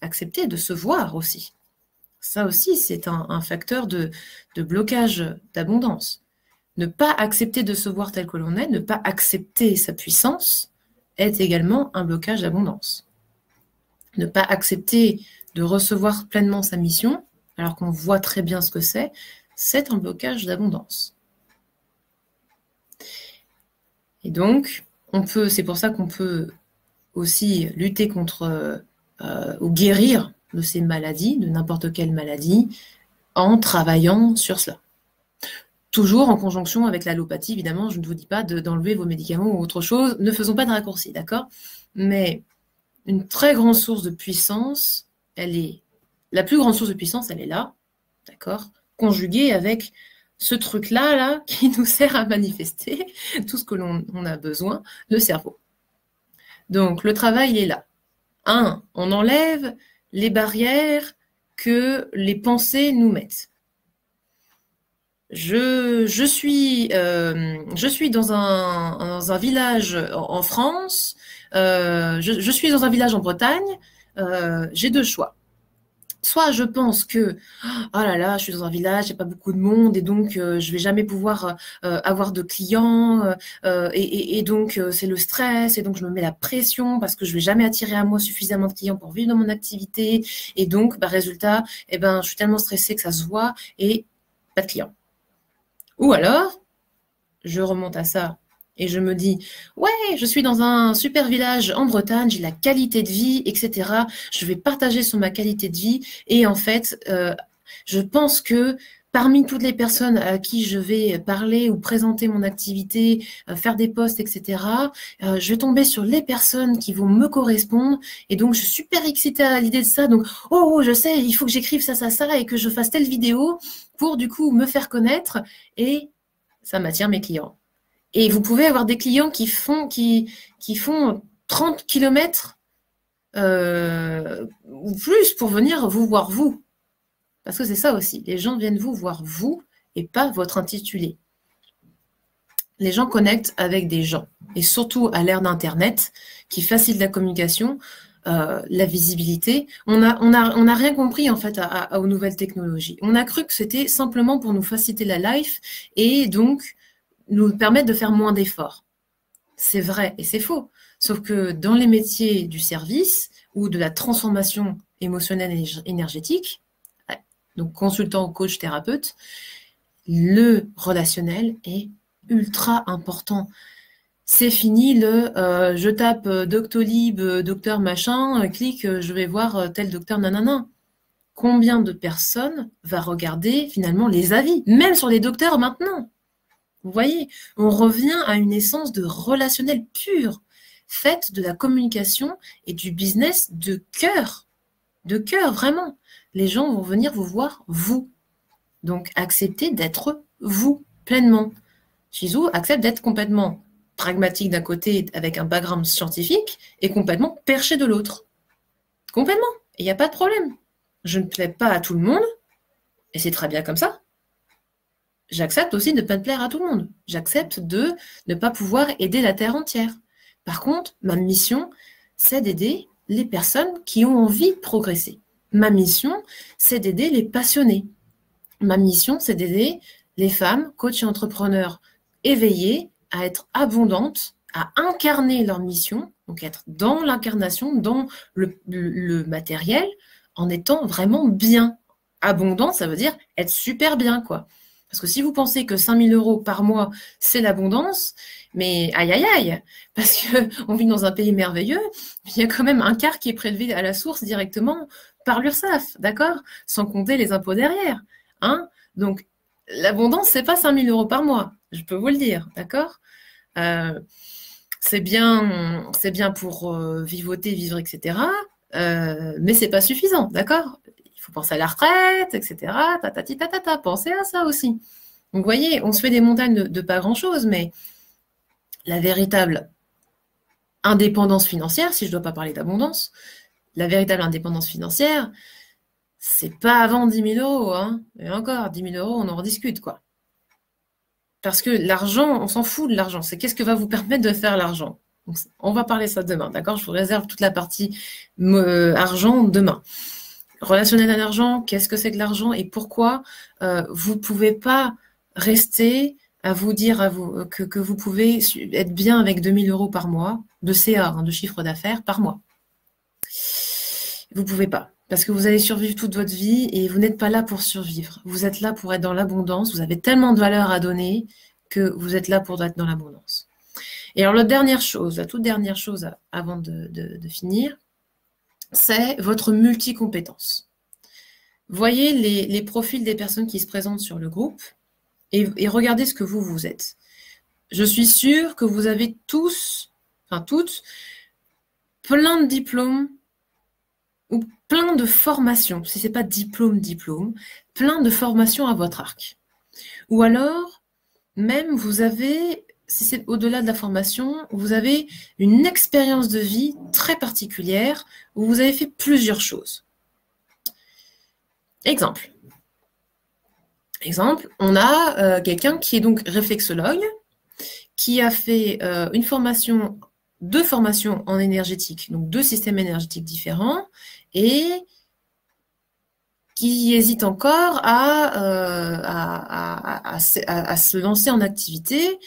accepter de se voir aussi. Ça aussi, c'est un facteur de blocage d'abondance. Ne pas accepter de se voir tel que l'on est, ne pas accepter sa puissance, est également un blocage d'abondance. Ne pas accepter de recevoir pleinement sa mission, alors qu'on voit très bien ce que c'est un blocage d'abondance. Et donc, c'est pour ça qu'on peut aussi lutter contre ou guérir de ces maladies, de n'importe quelle maladie, en travaillant sur cela. Toujours en conjonction avec l'allopathie, évidemment, je ne vous dis pas d'enlever vos médicaments ou autre chose, ne faisons pas de raccourcis, d'accord? Mais une très grande source de puissance, la plus grande source de puissance, elle est là, d'accord? Conjuguée avec ce truc-là, qui nous sert à manifester tout ce que l'on a besoin, le cerveau. Donc, le travail, il est là. On enlève les barrières que les pensées nous mettent. Je suis dans un village en France, je suis dans un village en Bretagne, j'ai deux choix. Soit je pense que, oh là là, je suis dans un village, il n'y a pas beaucoup de monde et donc je ne vais jamais pouvoir avoir de clients et donc c'est le stress et donc je me mets la pression parce que je ne vais jamais attirer à moi suffisamment de clients pour vivre dans mon activité et donc, résultat, je suis tellement stressée que ça se voit et pas de clients. Ou alors, je remonte à ça et je me dis, ouais, je suis dans un super village en Bretagne, j'ai la qualité de vie, etc. Je vais partager sur ma qualité de vie. Et en fait, je pense que parmi toutes les personnes à qui je vais parler ou présenter mon activité, faire des posts, etc., je vais tomber sur les personnes qui vont me correspondre. Et donc, je suis super excitée à l'idée de ça. Donc, je sais, il faut que j'écrive ça, et que je fasse telle vidéo pour, du coup, me faire connaître. Et ça m'attire mes clients. Et vous pouvez avoir des clients qui font 30 km ou plus pour venir vous voir vous. Parce que c'est ça aussi. Les gens viennent vous voir vous et pas votre intitulé. Les gens connectent avec des gens. Et surtout à l'ère d'Internet, qui facilite la communication, la visibilité. On n'a rien compris en fait aux nouvelles technologies. On a cru que c'était simplement pour nous faciliter la life et donc nous permettre de faire moins d'efforts. C'est vrai et c'est faux. Sauf que dans les métiers du service ou de la transformation émotionnelle et énergétique, donc consultant, coach, thérapeute, le relationnel est ultra important. C'est fini je tape Doctolib, docteur machin, clique, je vais voir tel docteur nanana. Combien de personnes va regarder finalement les avis, même sur les docteurs maintenant? Vous voyez, on revient à une essence de relationnel pur, faite de la communication et du business de cœur vraiment. Les gens vont venir vous voir vous. Donc, acceptez d'être vous pleinement. Shizu accepte d'être complètement pragmatique d'un côté avec un background scientifique et complètement perché de l'autre. Complètement. Et il n'y a pas de problème. Je ne plais pas à tout le monde et c'est très bien comme ça. J'accepte aussi de ne pas plaire à tout le monde. J'accepte de ne pas pouvoir aider la Terre entière. Par contre, ma mission, c'est d'aider les personnes qui ont envie de progresser. Ma mission, c'est d'aider les passionnés. Ma mission, c'est d'aider les femmes, coachs et entrepreneurs éveillées à être abondantes, à incarner leur mission, donc être dans l'incarnation, dans le matériel, en étant vraiment bien. Abondant, ça veut dire être super bien, quoi. Parce que si vous pensez que 5 000 € par mois, c'est l'abondance, mais aïe, aïe, aïe, parce qu'on vit dans un pays merveilleux, il y a quand même un quart qui est prélevé à la source directement par l'URSSAF, d'accord? Sans compter les impôts derrière. Hein? Donc, l'abondance, c'est pas 5 000 € par mois, je peux vous le dire, d'accord? C'est bien pour vivoter, vivre, etc., mais c'est pas suffisant, d'accord? Il faut penser à la retraite, etc. Pensez à ça aussi. Donc, vous voyez, on se fait des montagnes de pas grand-chose, mais la véritable indépendance financière, si je ne dois pas parler d'abondance, la véritable indépendance financière, c'est pas avant 10 000 €. Hein. Et encore, 10 000 €, on en rediscute, quoi. Parce que l'argent, on s'en fout de l'argent. C'est qu'est-ce que va vous permettre de faire l'argent. Donc, on va parler ça demain, d'accord? Je vous réserve toute la partie argent demain. Relationnel à l'argent, qu'est-ce que c'est que l'argent et pourquoi vous ne pouvez pas rester à vous dire que vous pouvez être bien avec 2 000 € par mois de CA, hein, de chiffre d'affaires par mois. Vous ne pouvez pas, parce que vous allez survivre toute votre vie et vous n'êtes pas là pour survivre. Vous êtes là pour être dans l'abondance, vous avez tellement de valeur à donner que vous êtes là pour être dans l'abondance. Et alors la toute dernière chose avant de finir, c'est votre multicompétence. Voyez les profils des personnes qui se présentent sur le groupe et regardez ce que vous êtes. Je suis sûre que vous avez tous, enfin toutes, plein de diplômes ou plein de formations, si ce n'est pas diplôme, plein de formations à votre arc. Ou alors, même vous avez, si c'est au-delà de la formation, vous avez une expérience de vie très particulière où vous avez fait plusieurs choses. Exemple, on a quelqu'un qui est donc réflexologue, qui a fait deux formations en énergétique, donc 2 systèmes énergétiques différents, et qui hésite encore à se lancer en activité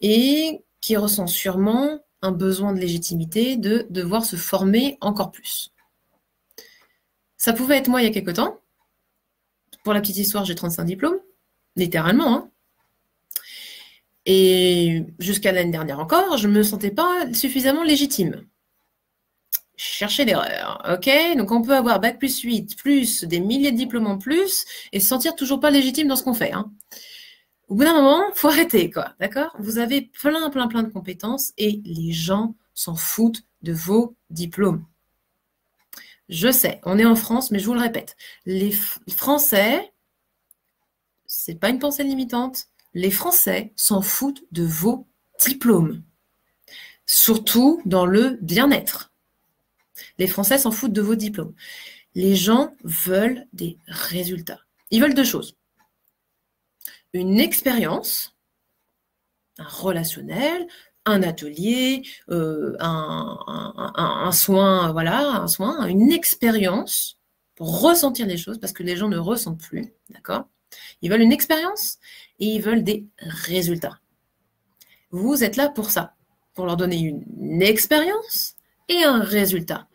et qui ressent sûrement un besoin de légitimité de devoir se former encore plus. Ça pouvait être moi il y a quelque temps. Pour la petite histoire, j'ai 35 diplômes, littéralement. Hein. Et jusqu'à l'année dernière encore, je ne me sentais pas suffisamment légitime. Je cherchais l'erreur, ok? Donc on peut avoir Bac plus 8, plus des milliers de diplômes en plus, et se sentir toujours pas légitime dans ce qu'on fait. Hein. Au bout d'un moment, il faut arrêter, quoi, d'accord? Vous avez plein de compétences, et les gens s'en foutent de vos diplômes. Je sais, on est en France, mais je vous le répète, les Français, c'est pas une pensée limitante, les Français s'en foutent de vos diplômes, surtout dans le bien-être. Les Français s'en foutent de vos diplômes. Les gens veulent des résultats. Ils veulent 2 choses. Une expérience, un relationnel, un atelier, un soin, voilà, une expérience pour ressentir les choses, parce que les gens ne ressentent plus, d'accord? Ils veulent une expérience et ils veulent des résultats. Vous êtes là pour ça, pour leur donner une expérience et un résultat.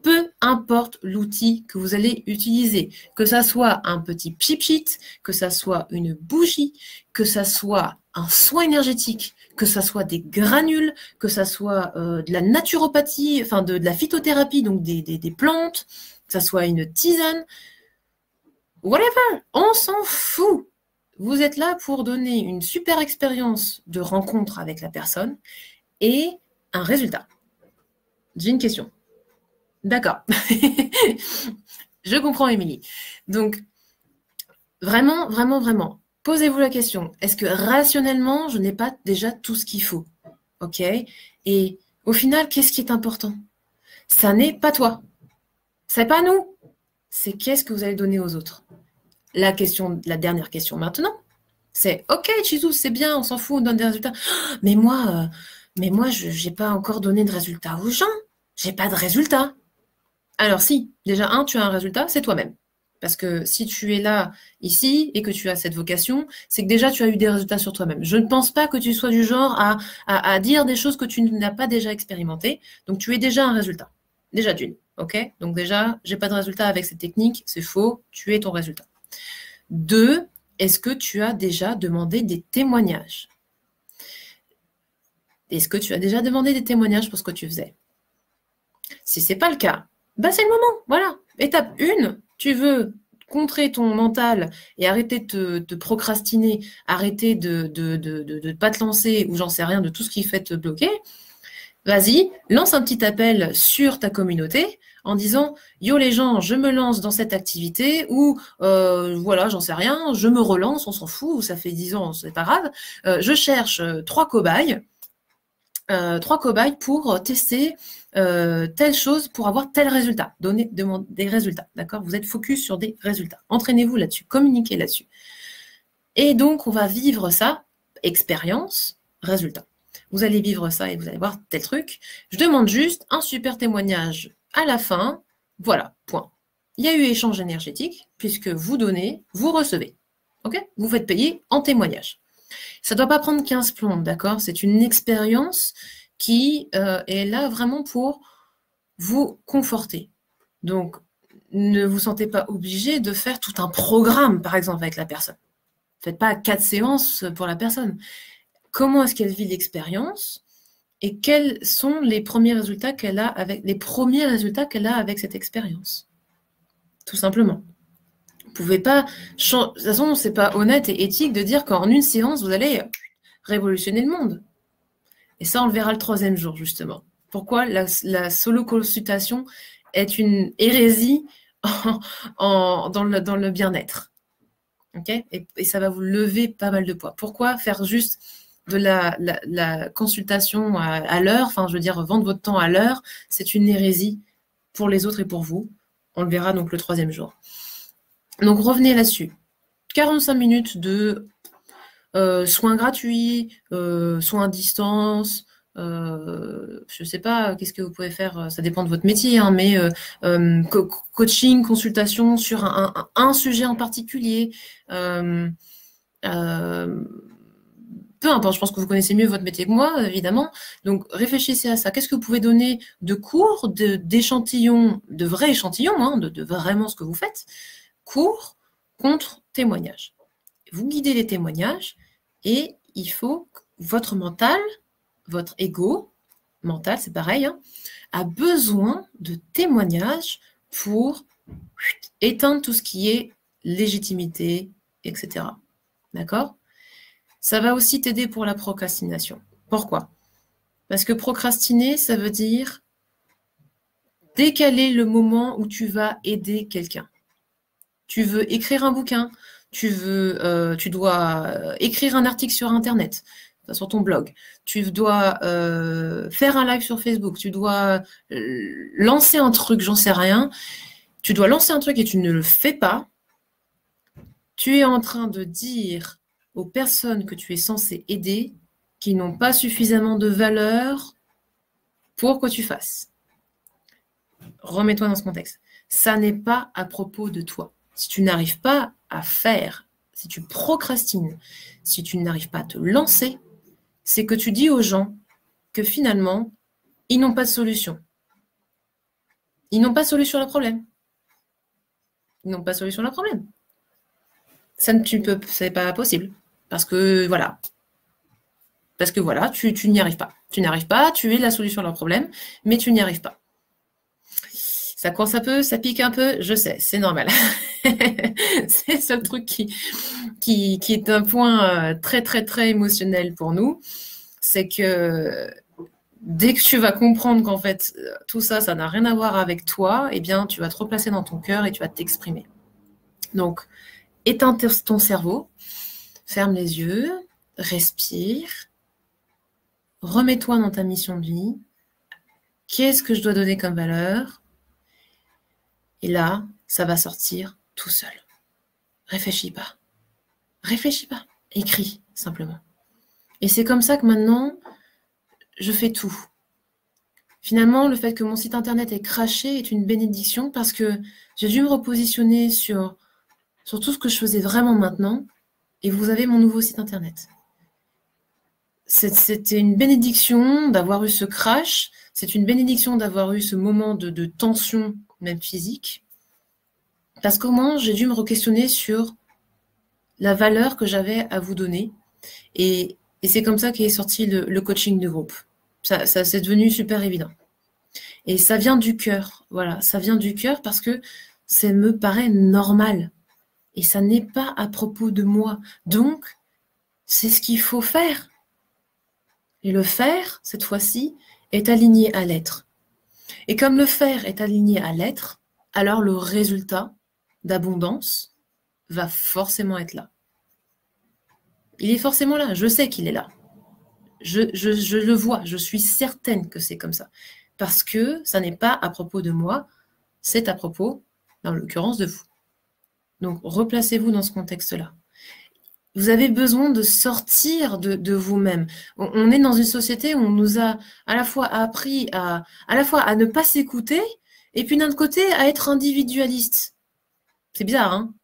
Peu importe l'outil que vous allez utiliser, que ça soit un petit pchit, que ça soit une bougie, que ça soit un soin énergétique, que ça soit des granules, que ça soit de la naturopathie, enfin de la phytothérapie, donc des plantes, que ça soit une tisane, whatever, on s'en fout. Vous êtes là pour donner une super expérience de rencontre avec la personne et un résultat. J'ai une question. D'accord. Je comprends, Émilie. Donc, vraiment, posez-vous la question. Est-ce que rationnellement, je n'ai pas déjà tout ce qu'il faut? Ok. Et au final, qu'est-ce qui est important? Ça n'est pas toi. C'est pas nous. C'est qu'est-ce que vous allez donner aux autres? La dernière question maintenant, c'est ok, Chizou, c'est bien, on s'en fout, on donne des résultats. Mais moi, je n'ai pas encore donné de résultats aux gens. J'ai pas de résultats. Alors si, déjà, tu as un résultat, c'est toi-même. Parce que si tu es là, ici, et que tu as cette vocation, c'est que déjà, tu as eu des résultats sur toi-même. Je ne pense pas que tu sois du genre à dire des choses que tu n'as pas déjà expérimentées. Donc, tu es déjà un résultat. Déjà d'une, ok? Donc déjà, j'ai pas de résultat avec cette technique, c'est faux, tu es ton résultat. 2, est-ce que tu as déjà demandé des témoignages? Est-ce que tu as déjà demandé des témoignages pour ce que tu faisais? Si ce n'est pas le cas, c'est le moment, voilà. Étape 1, tu veux contrer ton mental et arrêter de procrastiner, arrêter de ne pas te lancer ou j'en sais rien de tout ce qui fait te bloquer. Vas-y, lance un petit appel sur ta communauté en disant « Yo les gens, je me lance dans cette activité » ou voilà, j'en sais rien, je me relance, on s'en fout, ou ça fait 10 ans, c'est pas grave. Je cherche 3 cobayes pour tester telle chose, pour avoir tel résultat, donner des résultats, d'accord? Vous êtes focus sur des résultats. Entraînez-vous là-dessus, communiquez là-dessus. Et donc, on va vivre ça, expérience, résultat. vous allez vivre ça et vous allez voir tel truc. Je demande juste un super témoignage à la fin. Voilà, point. Il y a eu échange énergétique, puisque vous donnez, vous recevez. Ok? Vous faites payer en témoignage. Ça ne doit pas prendre 15 plombes, d'accord? C'est une expérience qui est là vraiment pour vous conforter. Donc, ne vous sentez pas obligé de faire tout un programme, par exemple, avec la personne. Faites pas 4 séances pour la personne. Comment est-ce qu'elle vit l'expérience et quels sont les premiers résultats qu'elle a avec cette expérience. Tout simplement. Vous pouvez pas de toute façon, c'est pas honnête et éthique de dire qu'en une séance, vous allez révolutionner le monde. Et ça, on le verra le 3e jour, justement. Pourquoi la solo-consultation est une hérésie dans le bien-être. Okay, et ça va vous lever pas mal de poids. Pourquoi faire juste de la consultation à l'heure, enfin je veux dire vendre votre temps à l'heure, c'est une hérésie pour les autres et pour vous. On le verra donc le 3e jour. Donc revenez là-dessus. 45 minutes de soins gratuits, soins à distance, je ne sais pas, qu'est-ce que vous pouvez faire, ça dépend de votre métier, hein, mais coaching, consultation sur un sujet en particulier. Peu importe, je pense que vous connaissez mieux votre métier que moi, évidemment. Donc, réfléchissez à ça. Qu'est-ce que vous pouvez donner de cours, d'échantillons, de vrais échantillons, hein, de vraiment ce que vous faites, cours contre témoignages. Vous guidez les témoignages et il faut que votre mental, votre ego mental, c'est pareil, hein, a besoin de témoignages pour éteindre tout ce qui est légitimité, etc. D'accord ? Ça va aussi t'aider pour la procrastination. Pourquoi ? Parce que procrastiner, ça veut dire décaler le moment où tu vas aider quelqu'un. Tu veux écrire un bouquin, tu dois écrire un article sur Internet, sur ton blog, tu dois faire un live sur Facebook, tu dois lancer un truc, j'en sais rien, tu dois lancer un truc et tu ne le fais pas, tu es en train de dire aux personnes que tu es censé aider qui n'ont pas suffisamment de valeur pour que tu fasses. Remets-toi dans ce contexte. Ça n'est pas à propos de toi. Si tu n'arrives pas à faire, si tu procrastines, si tu n'arrives pas à te lancer, c'est que tu dis aux gens que finalement, ils n'ont pas de solution. Ils n'ont pas de solution à leur problème. Ils n'ont pas de solution à leur problème. C'est pas possible. Parce que voilà, tu n'y arrives pas. Tu n'arrives pas, tu es la solution à leur problème, mais tu n'y arrives pas. Ça coince un peu, ça pique un peu, je sais, c'est normal. C'est le seul truc qui est un point très, très, très émotionnel pour nous. C'est que dès que tu vas comprendre qu'en fait, tout ça, ça n'a rien à voir avec toi, eh bien, tu vas te replacer dans ton cœur et tu vas t'exprimer. Donc, éteins ton cerveau, ferme les yeux, respire, remets-toi dans ta mission de vie. Qu'est-ce que je dois donner comme valeur ? Et là, ça va sortir tout seul. Réfléchis pas. Réfléchis pas. Écris, simplement. Et c'est comme ça que maintenant, je fais tout. Finalement, le fait que mon site internet ait craché est une bénédiction parce que j'ai dû me repositionner sur tout ce que je faisais vraiment maintenant. Et vous avez mon nouveau site internet. C'était une bénédiction d'avoir eu ce crash. C'est une bénédiction d'avoir eu ce moment de tension, même physique. Parce qu'au moins, j'ai dû me re-questionner sur la valeur que j'avais à vous donner. Et c'est comme ça qu'est sorti le coaching de groupe. Ça c'est devenu super évident. Et ça vient du cœur. Voilà, ça vient du cœur parce que ça me paraît normal. Et ça n'est pas à propos de moi. Donc, c'est ce qu'il faut faire. Et le faire, cette fois-ci, est aligné à l'être. Et comme le faire est aligné à l'être, alors le résultat d'abondance va forcément être là. Il est forcément là, je sais qu'il est là. Je le vois, je suis certaine que c'est comme ça. Parce que ça n'est pas à propos de moi, c'est à propos, dans l'occurrence, de vous. Donc, replacez-vous dans ce contexte-là. Vous avez besoin de sortir de vous-même. On est dans une société où on nous a à la fois appris à la fois à ne pas s'écouter et puis d'un autre côté à être individualiste. C'est bizarre, hein?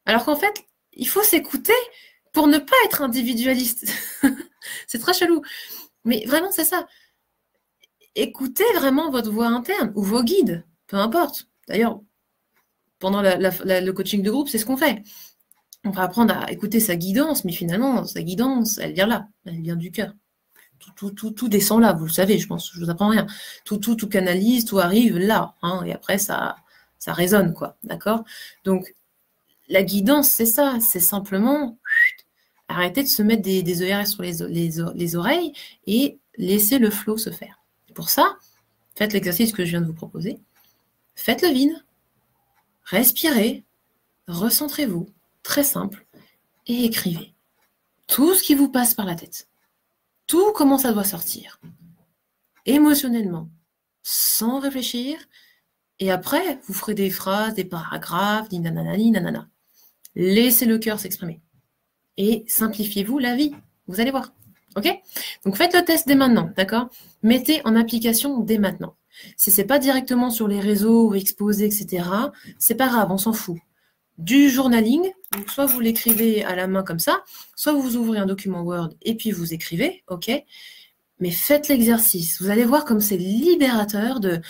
Alors qu'en fait, il faut s'écouter pour ne pas être individualiste. C'est très chelou. Mais vraiment, c'est ça. Écoutez vraiment votre voix interne ou vos guides, peu importe. D'ailleurs, pendant le coaching de groupe, c'est ce qu'on fait. On va apprendre à écouter sa guidance, mais finalement, sa guidance, elle vient là, elle vient du cœur. Tout descend là, vous le savez, je pense, je vous apprends rien. Tout canalise, tout arrive là, hein, et après, ça résonne, quoi, d'accord? Donc, la guidance, c'est ça, c'est simplement arrêter de se mettre des œillères sur les oreilles et laisser le flow se faire. Pour ça, faites l'exercice que je viens de vous proposer, faites le vide, respirez, recentrez-vous, très simple, et écrivez tout ce qui vous passe par la tête. Tout comment ça doit sortir. Émotionnellement, sans réfléchir. Et après, vous ferez des phrases, des paragraphes, ni nanana, ni nanana. Laissez le cœur s'exprimer. Et simplifiez-vous la vie. Vous allez voir. OK? Donc, faites le test dès maintenant, d'accord? Mettez en application dès maintenant. Si ce n'est pas directement sur les réseaux ou exposés, etc., c'est pas grave, on s'en fout. Du journaling, donc soit vous l'écrivez à la main comme ça, soit vous ouvrez un document Word et puis vous écrivez, ok? Mais faites l'exercice. Vous allez voir comme c'est libérateur de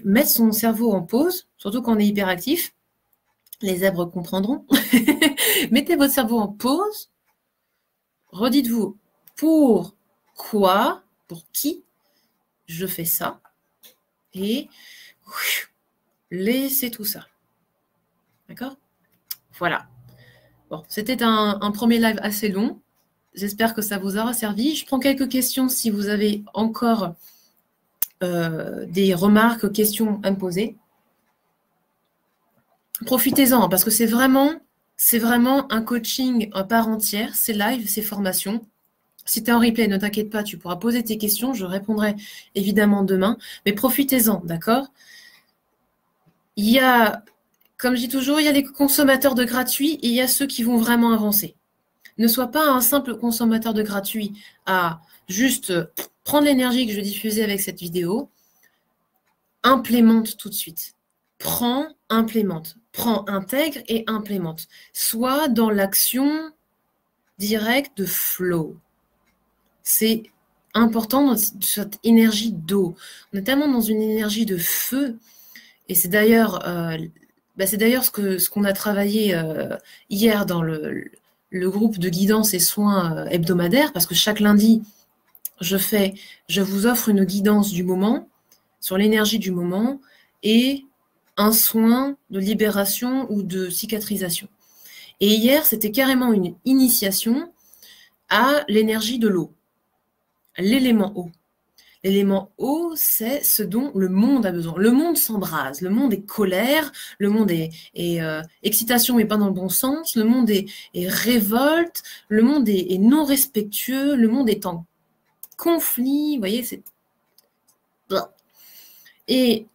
mettre son cerveau en pause, surtout quand on est hyperactif. Les zèbres comprendront. Mettez votre cerveau en pause. Redites-vous pourquoi, pour qui je fais ça. Et laissez tout ça. D'accord? Voilà. Bon, c'était un premier live assez long. J'espère que ça vous aura servi. Je prends quelques questions si vous avez encore des remarques, questions à me poser. Profitez-en, parce que c'est vraiment un coaching à part entière. C'est live, c'est formation. Si tu es en replay, ne t'inquiète pas, tu pourras poser tes questions. Je répondrai évidemment demain. Mais profitez-en, d'accord? Il y a, comme je dis toujours, il y a les consommateurs de gratuit et il y a ceux qui vont vraiment avancer. Ne sois pas un simple consommateur de gratuit à juste prendre l'énergie que je diffusais avec cette vidéo. Implémente tout de suite. Prends, implémente. Prends, intègre et implémente. Sois dans l'action directe de flow. C'est important dans cette énergie d'eau. On est tellement dans une énergie de feu. Et c'est d'ailleurs ce qu'on a travaillé hier dans le groupe de guidance et soins hebdomadaires, parce que chaque lundi, je vous offre une guidance du moment, sur l'énergie du moment, et un soin de libération ou de cicatrisation. Et hier, c'était carrément une initiation à l'énergie de l'eau, l'élément eau. L'élément eau, c'est ce dont le monde a besoin. Le monde s'embrase, le monde est colère, le monde est excitation mais pas dans le bon sens, le monde est révolte, le monde est non respectueux, le monde est en conflit, vous voyez, c'est... Et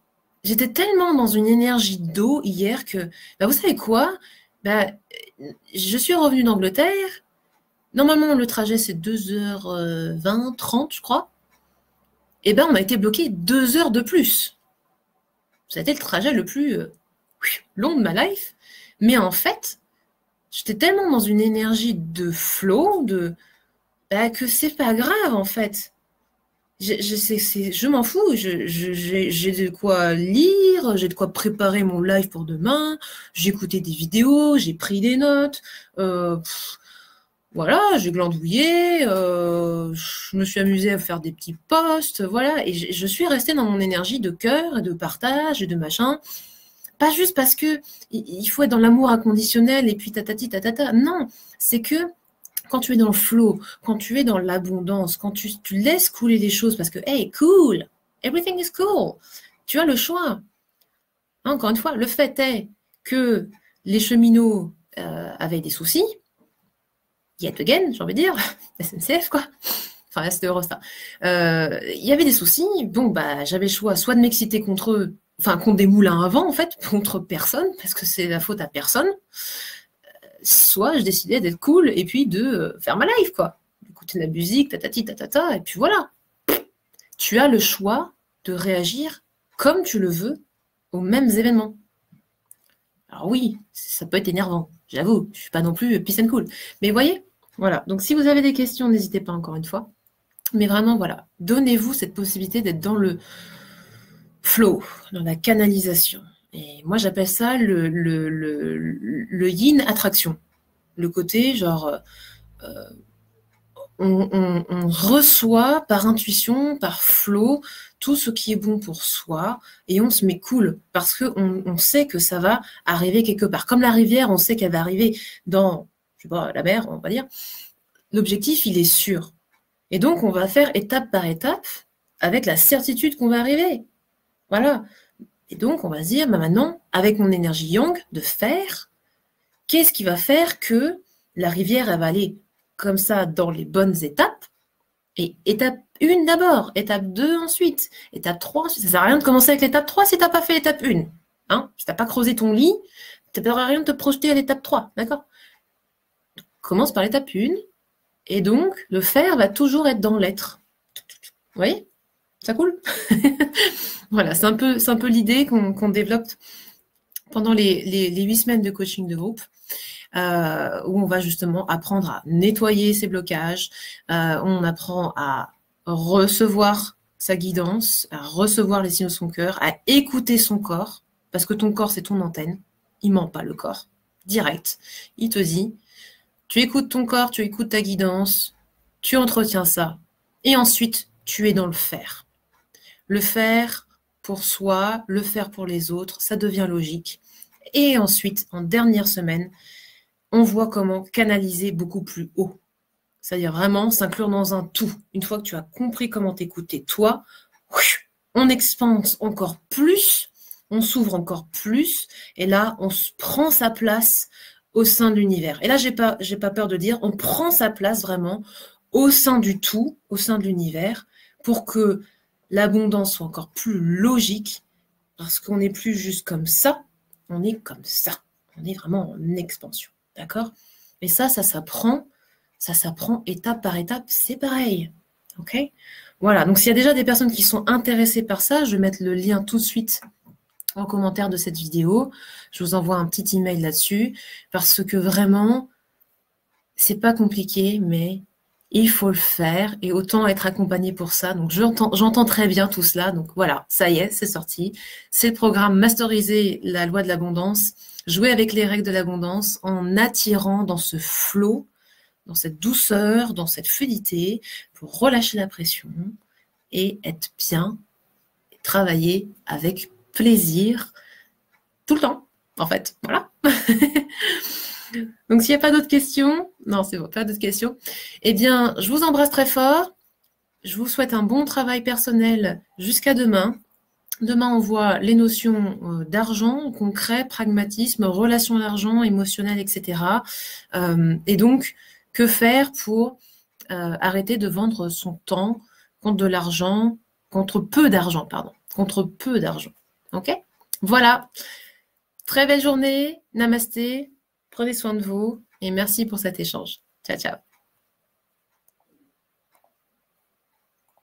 j'étais tellement dans une énergie d'eau hier que, vous savez quoi, je suis revenue d'Angleterre, normalement le trajet c'est 2h20, 30 je crois, et on a été bloqué 2 heures de plus. Ça a été le trajet le plus long de ma life. Mais en fait, j'étais tellement dans une énergie de flow, que c'est pas grave en fait. Je m'en fous. J'ai de quoi lire, j'ai de quoi préparer mon live pour demain. J'ai écouté des vidéos, j'ai pris des notes. Voilà, j'ai glandouillé, je me suis amusée à faire des petits posts, voilà, et je suis restée dans mon énergie de cœur, et de partage, et de machin. Pas juste parce que il faut être dans l'amour inconditionnel, et puis tatati tatata. Non, c'est que quand tu es dans le flow, quand tu es dans l'abondance, quand tu laisses couler les choses, parce que, hey, cool, everything is cool, tu as le choix. Encore une fois, le fait est que les cheminots avaient des soucis, yet again, j'ai envie de dire, SNCF quoi, enfin là c'était Eurostar, il y avait des soucis, bon j'avais le choix soit de m'exciter contre eux, enfin contre des moulins à vent en fait, contre personne, parce que c'est la faute à personne, soit je décidais d'être cool et puis de faire ma life, quoi. D'écouter de la musique, tatati, tatata, et puis voilà. Tu as le choix de réagir comme tu le veux aux mêmes événements. Alors oui, ça peut être énervant, j'avoue, je ne suis pas non plus peace and cool. Mais vous voyez, voilà. Donc si vous avez des questions, n'hésitez pas encore une fois. Mais vraiment, voilà, donnez-vous cette possibilité d'être dans le flow, dans la canalisation. Et moi, j'appelle ça le yin attraction. Le côté, genre, on reçoit par intuition, par flow, tout ce qui est bon pour soi et on se met cool parce qu'on sait que ça va arriver quelque part. Comme la rivière, on sait qu'elle va arriver dans, je sais pas, la mer, on va dire. L'objectif, il est sûr. Et donc, on va faire étape par étape avec la certitude qu'on va arriver. Voilà. Et donc, on va se dire, bah maintenant, avec mon énergie yang, de faire, qu'est-ce qui va faire que la rivière, elle va aller comme ça dans les bonnes étapes. Et étape 1 d'abord, étape 2 ensuite, étape 3 ensuite. Ça ne sert à rien de commencer avec l'étape 3 si tu n'as pas fait l'étape 1. Hein, si tu n'as pas creusé ton lit, ça ne sert à rien de te projeter à l'étape 3. D'accord? Commence par l'étape 1. Et donc, le faire va toujours être dans l'être. Vous voyez? Ça cool? Voilà, c'est un peu l'idée qu'on développe pendant les 8 semaines de coaching de groupe. Où on va justement apprendre à nettoyer ses blocages, on apprend à recevoir sa guidance, à recevoir les signaux de son cœur, à écouter son corps, parce que ton corps, c'est ton antenne. Il ment pas, le corps. Direct. Il te dit, tu écoutes ton corps, tu écoutes ta guidance, tu entretiens ça, et ensuite, tu es dans le faire. Le faire pour soi, le faire pour les autres, ça devient logique. Et ensuite, en dernière semaine, on voit comment canaliser beaucoup plus haut. C'est-à-dire vraiment s'inclure dans un tout. Une fois que tu as compris comment t'écouter toi, on expanse encore plus, on s'ouvre encore plus, et là, on prend sa place au sein de l'univers. Et là, j'ai pas peur de dire, on prend sa place vraiment au sein du tout, au sein de l'univers, pour que l'abondance soit encore plus logique, parce qu'on n'est plus juste comme ça, on est comme ça. On est vraiment en expansion. D'accord? Et ça s'apprend étape par étape, c'est pareil. Ok? Voilà, donc s'il y a déjà des personnes qui sont intéressées par ça, je vais mettre le lien tout de suite en commentaire de cette vidéo. Je vous envoie un petit email là-dessus, parce que vraiment, c'est pas compliqué, mais il faut le faire, et autant être accompagné pour ça. Donc j'entends très bien tout cela. Donc voilà, ça y est, c'est sorti. C'est le programme Masteriser la loi de l'abondance. Jouer avec les règles de l'abondance en attirant dans ce flot, dans cette douceur, dans cette fluidité, pour relâcher la pression et être bien, et travailler avec plaisir tout le temps, en fait. Voilà. Donc, s'il n'y a pas d'autres questions, non, c'est bon, pas d'autres questions, eh bien, je vous embrasse très fort. Je vous souhaite un bon travail personnel jusqu'à demain. Demain, on voit les notions d'argent, concret, pragmatisme, relation à l'argent, émotionnel, etc. Et donc, que faire pour arrêter de vendre son temps contre de l'argent, contre peu d'argent, pardon, contre peu d'argent. Ok? Voilà. Très belle journée. Namasté. Prenez soin de vous et merci pour cet échange. Ciao, ciao.